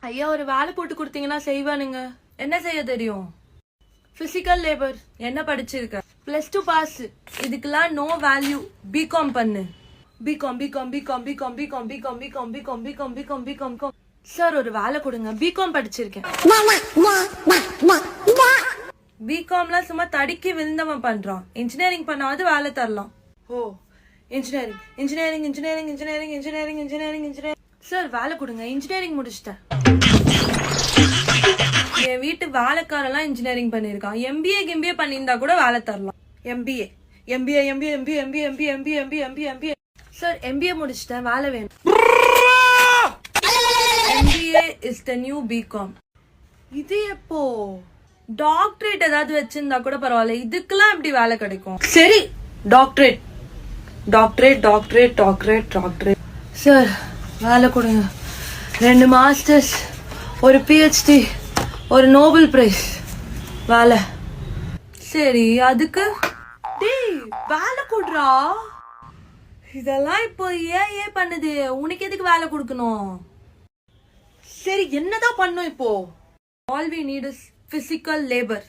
ஐயா ஒரு வேலை போட்டு கொடுத்தீங்கன்னா செய்வானுங்க. என்ன செய்ய தெரியும்? Physical labour. என்ன படிச்சிருக்க? +2 பாஸ். இதுக்கெல்லாம் நோ வேல்யூ. பிகாம் பண்ணு. BCom BCom BCom BCom BCom BCom BCom BCom BCom BCom BCom BCom. Sir ஒரு வேலை கொடுங்க. பிகாம் படிச்சிருக்கேன். பிகாம்லாம் சும்மா தடிக்கி விழுந்தவன் பண்றான். இன்ஜினியரிங் பண்ணாவது வேலை தரலாம். Oh engineering engineering engineering engineering engineering engineering engineering. Sir வேலை கொடுங்க. இன்ஜினியரிங் முடிச்சிட்டேன். என் வீட்டு வேலைக்காரெல்லாம் இன்ஜினியரிங் பண்ணிருக்கான். எம்பிஏ பண்ணியிருந்தா கூட வேலை தரலாம். MBA MBA MBA MBA MBA MBA MBA MBA MBA MBA. Sir MBA முடிச்சிட்டேன். வேலை வேணும். MBA is the new BCom. இது எப்போ? டாக்டரேட் ஏதாவது வச்சிருந்தா கூட பரவாயில்ல. இதுக்கெல்லாம் எப்படி வேலை கிடைக்கும்? சரி doctorate doctorate doctorate doctorate doctorate. Sir வேலை கொடுங்க. 2 மாஸ்டர்ஸ், ஒரு PhD, ஒரு நோபல் பிரைஸ். வேலை. சரி அதுக்கு டேய் வேலை கொடுறா. இதெல்லாம் இப்போ ஏன் பண்ணுது? உனக்கு எதுக்கு வேலை கொடுக்கணும்? சரி என்னதான் பண்ணும் இப்போ? All we need is physical labor.